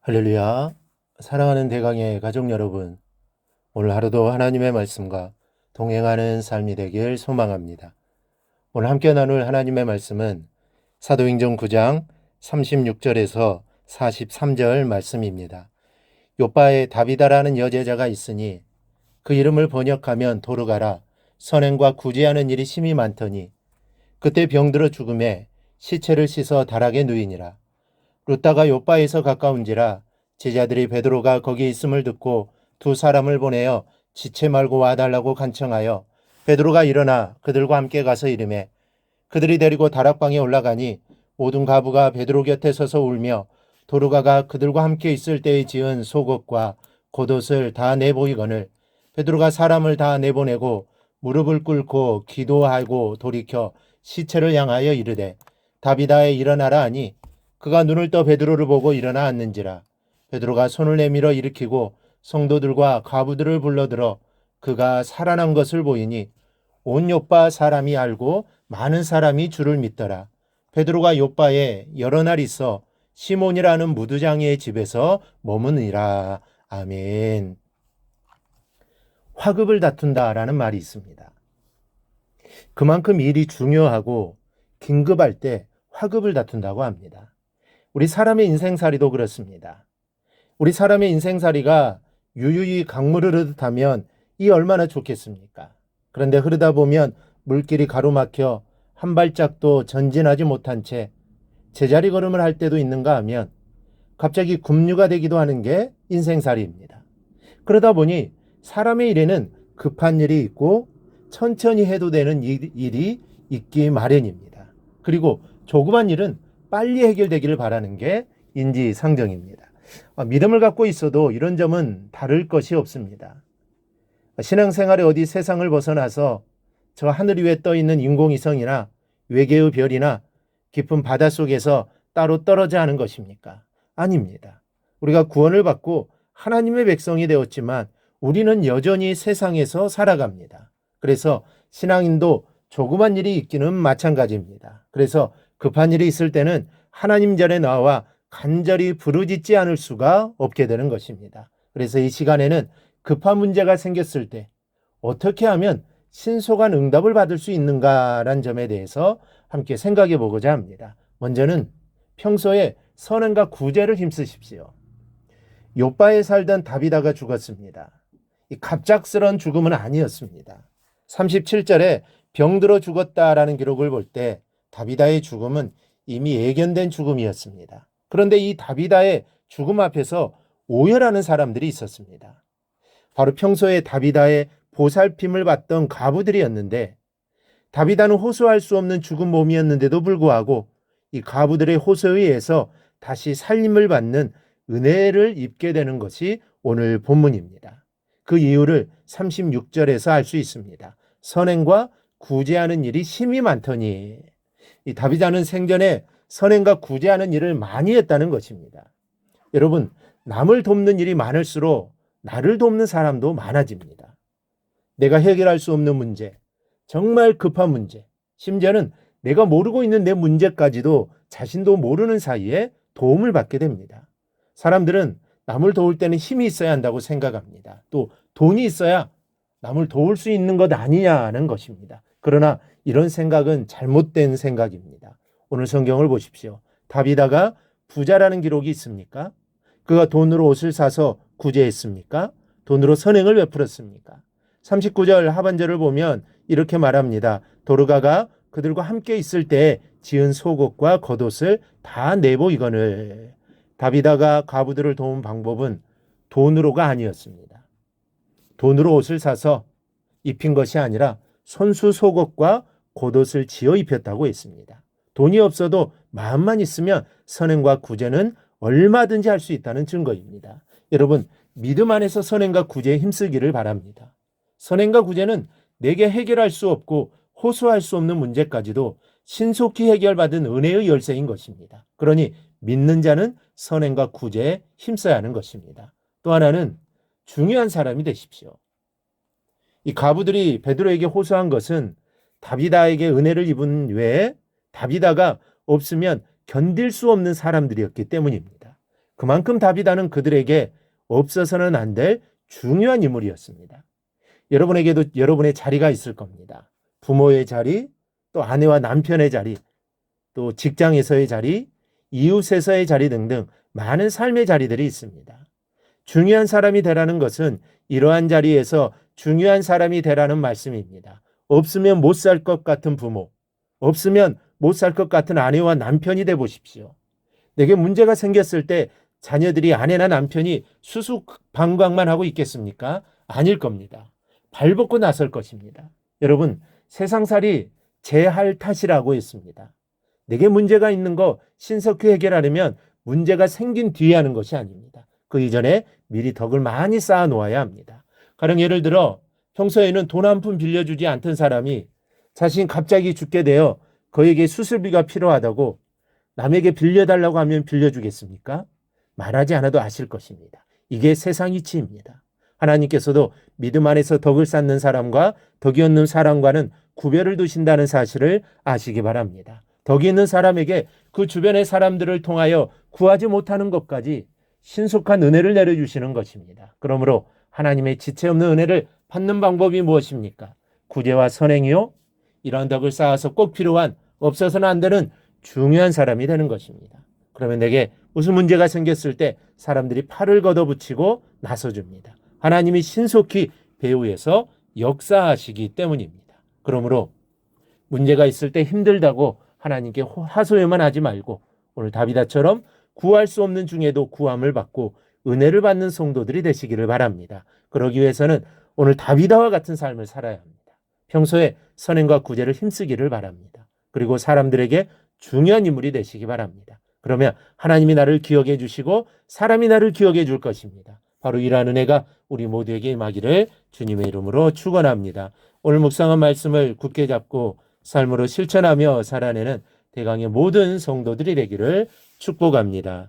할렐루야. 사랑하는 대강의 가족 여러분, 오늘 하루도 하나님의 말씀과 동행하는 삶이 되길 소망합니다. 오늘 함께 나눌 하나님의 말씀은 사도행전 9장 36절에서 43절 말씀입니다. 요바에 다비다라는 여제자가 있으니 그 이름을 번역하면 도르가라. 선행과 구제하는 일이 심히 많더니 그때 병들어 죽음에 시체를 씻어 다락에 누이니라. 루다가 요바에서 가까운지라 제자들이 베드로가 거기 있음을 듣고 두 사람을 보내어 지체 말고 와달라고 간청하여 베드로가 일어나 그들과 함께 가서 이르매 그들이 데리고 다락방에 올라가니 모든 가부가 베드로 곁에 서서 울며 도르가가 그들과 함께 있을 때에 지은 속옷과 겉옷을 다 내보이거늘 베드로가 사람을 다 내보내고 무릎을 꿇고 기도하고 돌이켜 시체를 향하여 이르되 다비다에 일어나라 하니 그가 눈을 떠 베드로를 보고 일어나 앉는지라. 베드로가 손을 내밀어 일으키고 성도들과 가부들을 불러들어 그가 살아난 것을 보이니 온 요빠 사람이 알고 많은 사람이 주를 믿더라. 베드로가 요빠에 여러 날 있어 시몬이라는 무두장이의 집에서 머무니라. 아멘. 화급을 다툰다라는 말이 있습니다. 그만큼 일이 중요하고 긴급할 때 화급을 다툰다고 합니다. 우리 사람의 인생살이도 그렇습니다. 우리 사람의 인생살이가 유유히 강물을 흐르듯하면 이 얼마나 좋겠습니까? 그런데 흐르다 보면 물길이 가로막혀 한 발짝도 전진하지 못한 채 제자리 걸음을 할 때도 있는가 하면 갑자기 급류가 되기도 하는 게 인생살이입니다. 그러다 보니 사람의 일에는 급한 일이 있고 천천히 해도 되는 일이 있기 마련입니다. 그리고 조그만 일은 빨리 해결되기를 바라는 게 인지상정입니다. 믿음을 갖고 있어도 이런 점은 다를 것이 없습니다. 신앙생활에 어디 세상을 벗어나서 저 하늘 위에 떠 있는 인공위성이나 외계의 별이나 깊은 바닷속에서 따로 떨어져 하는 것입니까? 아닙니다. 우리가 구원을 받고 하나님의 백성이 되었지만 우리는 여전히 세상에서 살아갑니다. 그래서 신앙인도 조그만 일이 있기는 마찬가지입니다. 그래서 급한 일이 있을 때는 하나님 전에 나와 간절히 부르짖지 않을 수가 없게 되는 것입니다. 그래서 이 시간에는 급한 문제가 생겼을 때 어떻게 하면 신속한 응답을 받을 수 있는가라는 점에 대해서 함께 생각해 보고자 합니다. 먼저는 평소에 선행과 구제를 힘쓰십시오. 요바에 살던 다비다가 죽었습니다. 이 갑작스러운 죽음은 아니었습니다. 37절에 병들어 죽었다라는 기록을 볼 때 다비다의 죽음은 이미 예견된 죽음이었습니다. 그런데 이 다비다의 죽음 앞에서 오열하는 사람들이 있었습니다. 바로 평소에 다비다의 보살핌을 받던 가부들이었는데 다비다는 호소할 수 없는 죽은 몸이었는데도 불구하고 이 가부들의 호소에 의해서 다시 살림을 받는 은혜를 입게 되는 것이 오늘 본문입니다. 그 이유를 36절에서 알 수 있습니다. 선행과 구제하는 일이 심히 많더니 이 다비다는 생전에 선행과 구제하는 일을 많이 했다는 것입니다. 여러분, 남을 돕는 일이 많을수록 나를 돕는 사람도 많아집니다. 내가 해결할 수 없는 문제, 정말 급한 문제, 심지어는 내가 모르고 있는 내 문제까지도 자신도 모르는 사이에 도움을 받게 됩니다. 사람들은 남을 도울 때는 힘이 있어야 한다고 생각합니다. 또 돈이 있어야 남을 도울 수 있는 것 아니냐는 것입니다. 그러나 이런 생각은 잘못된 생각입니다. 오늘 성경을 보십시오. 다비다가 부자라는 기록이 있습니까? 그가 돈으로 옷을 사서 구제했습니까? 돈으로 선행을 베풀었습니까? 39절 하반절을 보면 이렇게 말합니다. 도르가가 그들과 함께 있을 때 지은 속옷과 겉옷을 다 내보이거늘. 다비다가 가부들을 도운 방법은 돈으로가 아니었습니다. 돈으로 옷을 사서 입힌 것이 아니라 손수 속옷과 겉옷을 지어 입혔다고 했습니다. 돈이 없어도 마음만 있으면 선행과 구제는 얼마든지 할 수 있다는 증거입니다. 여러분, 믿음 안에서 선행과 구제에 힘쓰기를 바랍니다. 선행과 구제는 내게 해결할 수 없고 호소할 수 없는 문제까지도 신속히 해결받은 은혜의 열쇠인 것입니다. 그러니 믿는 자는 선행과 구제에 힘써야 하는 것입니다. 또 하나는 중요한 사람이 되십시오. 이 가부들이 베드로에게 호소한 것은 다비다에게 은혜를 입은 외에 다비다가 없으면 견딜 수 없는 사람들이었기 때문입니다. 그만큼 다비다는 그들에게 없어서는 안 될 중요한 인물이었습니다. 여러분에게도 여러분의 자리가 있을 겁니다. 부모의 자리, 또 아내와 남편의 자리, 또 직장에서의 자리, 이웃에서의 자리 등등 많은 삶의 자리들이 있습니다. 중요한 사람이 되라는 것은 이러한 자리에서 중요한 사람이 되라는 말씀입니다. 없으면 못 살 것 같은 부모, 없으면 못 살 것 같은 아내와 남편이 돼 보십시오. 내게 문제가 생겼을 때 자녀들이 아내나 남편이 수수방광만 하고 있겠습니까? 아닐 겁니다. 발벗고 나설 것입니다. 여러분, 세상살이 제 할 탓이라고 했습니다. 내게 문제가 있는 거 신속히 해결하려면 문제가 생긴 뒤에 하는 것이 아닙니다. 그 이전에 미리 덕을 많이 쌓아 놓아야 합니다. 가령 예를 들어 평소에는 돈 한 푼 빌려주지 않던 사람이 자신이 갑자기 죽게 되어 그에게 수술비가 필요하다고 남에게 빌려달라고 하면 빌려주겠습니까? 말하지 않아도 아실 것입니다. 이게 세상 이치입니다. 하나님께서도 믿음 안에서 덕을 쌓는 사람과 덕이 없는 사람과는 구별을 두신다는 사실을 아시기 바랍니다. 덕이 있는 사람에게 그 주변의 사람들을 통하여 구하지 못하는 것까지 신속한 은혜를 내려주시는 것입니다. 그러므로 하나님의 지체 없는 은혜를 받는 방법이 무엇입니까? 구제와 선행이요. 이러한 덕을 쌓아서 꼭 필요한 없어서는 안 되는 중요한 사람이 되는 것입니다. 그러면 내게 무슨 문제가 생겼을 때 사람들이 팔을 걷어붙이고 나서줍니다. 하나님이 신속히 배후에서 역사하시기 때문입니다. 그러므로 문제가 있을 때 힘들다고 하나님께 하소연만 하지 말고 오늘 다비다처럼 구할 수 없는 중에도 구함을 받고 은혜를 받는 성도들이 되시기를 바랍니다. 그러기 위해서는 오늘 다비다와 같은 삶을 살아야 합니다. 평소에 선행과 구제를 힘쓰기를 바랍니다. 그리고 사람들에게 중요한 인물이 되시기 바랍니다. 그러면 하나님이 나를 기억해 주시고 사람이 나를 기억해 줄 것입니다. 바로 이러한 은혜가 우리 모두에게 임하기를 주님의 이름으로 축원합니다. 오늘 묵상한 말씀을 굳게 잡고 삶으로 실천하며 살아내는 대강의 모든 성도들이 되기를 축복합니다.